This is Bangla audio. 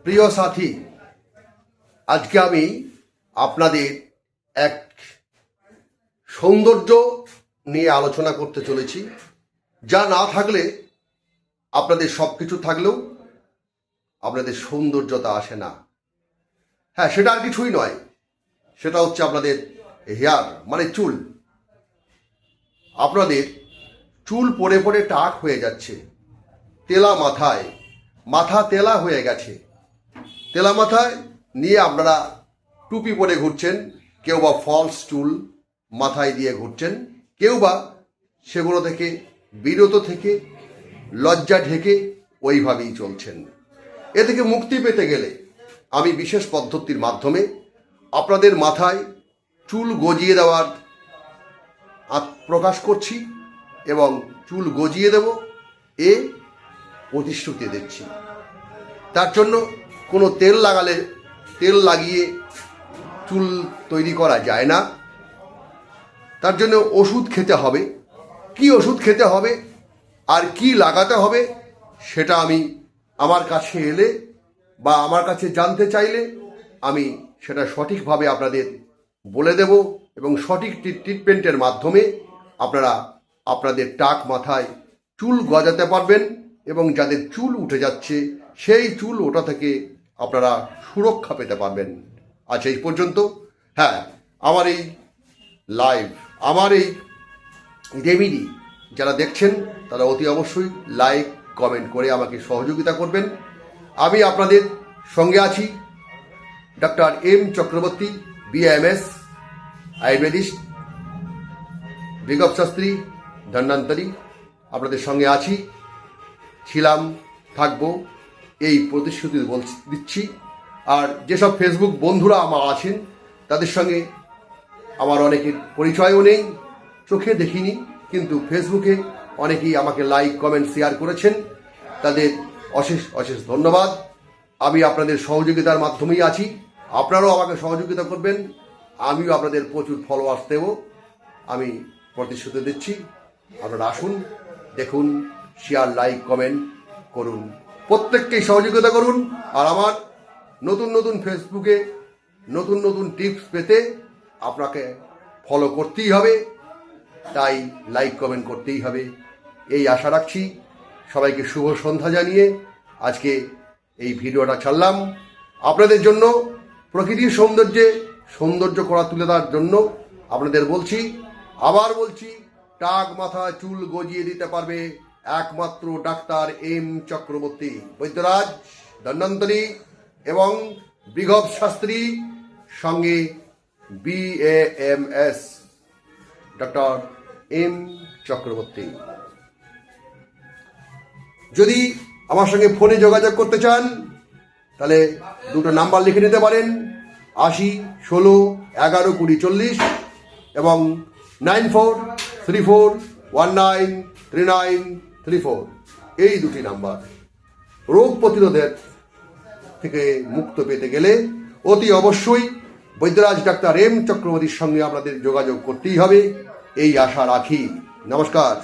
প্রিয় সাথী, আজকে আমি আপনাদের এক সৌন্দর্য নিয়ে আলোচনা করতে চলেছি, যা না থাকলে আপনাদের সব কিছু থাকলেও আপনাদের সৌন্দর্যতা আসে না। হ্যাঁ, সেটা আর কিছুই নয়, সেটা হচ্ছে আপনাদের হেয়ার মানে চুল। আপনাদের চুল পড়ে পড়ে টাক হয়ে যাচ্ছে, তেলা মাথা তেলা হয়ে গেছে। তেলা মাথায় নিয়ে আপনারা টুপি পরে ঘুরছেন, কেউ বা ফলস চুল মাথায় দিয়ে ঘুরছেন, কেউ বা সেগুলো থেকে বিরত থেকে লজ্জা ঢেকে ওইভাবেই চলছেন। এ থেকে মুক্তি পেতে গেলে আমি বিশেষ পদ্ধতির মাধ্যমে আপনাদের মাথায় চুল গজিয়ে দেওয়ার প্রকাশ করছি এবং চুল গজিয়ে দেব এ প্রতিশ্রুতি দিচ্ছি। তার জন্য কোনো তেল লাগিয়ে চুল তৈরি করা যায় না। তার জন্য ওষুধ খেতে হবে। কি ওষুধ খেতে হবে আর কি লাগাতে হবে সেটা আমি আমার কাছে এলে বা আমার কাছে জানতে চাইলে আমি সেটা সঠিকভাবে আপনাদের বলে দেব এবং সঠিক ট্রিটমেন্টের মাধ্যমে আপনারা আপনাদের টাক মাথায় চুল গজাতে পারবেন এবং যাদের চুল উঠে যাচ্ছে সেই চুল ওঠা থেকে আপনারা সুরক্ষা পেতে পারবেন। আচ্ছা, এই পর্যন্ত। হ্যাঁ, আমার এই লাইভ, আমার এই রেমেডি যারা দেখছেন তারা অতি অবশ্যই লাইক কমেন্ট করে আমাকে সহযোগিতা করবেন। আমি আপনাদের সঙ্গে আছি, doctor M Chakraborty, BAMS, Ayurvedist, বিগব শাস্ত্রী, ধন্বন্তরী। আপনাদের সঙ্গে আছি, ছিলাম, থাকবো, এই প্রতিশ্রুতি দিচ্ছি। আর যেসব ফেসবুক বন্ধুরা আমার আছেন তাদের সঙ্গে আমার অনেকের পরিচয়ও নেই, চোখে দেখিনি, কিন্তু ফেসবুকে অনেকেই আমাকে লাইক কমেন্ট শেয়ার করেছেন। তাদের অশেষ অশেষ ধন্যবাদ। আমি আপনাদের সহযোগিতার মাধ্যমেই আছি, আপনারাও আমাকে সহযোগিতা করবেন। আমিও আপনাদের প্রচুর ফলোয়ার্স দেব, আমি প্রতিশ্রুতি দিচ্ছি। আপনারা আসুন, দেখুন, শেয়ার লাইক কমেন্ট করুন, প্রত্যেককেই সহযোগিতা করুন। আর আমার নতুন নতুন ফেসবুকে নতুন নতুন টিপস পেতে আপনাকে ফলো করতেই হবে, তাই লাইক কমেন্ট করতেই হবে, এই আশা রাখছি। সবাইকে শুভ সন্ধ্যা জানিয়ে আজকে এই ভিডিওটা ছাড়লাম আপনাদের জন্য। প্রকৃতির সৌন্দর্য করা তুলে দেওয়ার জন্য আপনাদের বলছি, আবার বলছি, টাক মাথা চুল গজিয়ে দিতে পারবে একমাত্র ডাক্তার এম চক্রবর্তী, বৈদ্যরাজ, ধন্বন্তরী এবং বিঘব শাস্ত্রী, সঙ্গে BAMS, ডক্টর এম চক্রবর্তী। যদি আমার সঙ্গে ফোনে যোগাযোগ করতে চান তাহলে দুটো নাম্বার লিখে নিতে পারেন, 80 16 11 20 40 এবং 9434193934, এই দুটি নাম্বার। রোগ প্রতিরোধের থেকে মুক্ত পেতে গেলে অতি অবশ্যই বৈদ্যরাজ ডাক্তার এম চক্রবর্তীর সঙ্গে আপনাদের যোগাযোগ করতেই হবে, এই আশা রাখি। নমস্কার।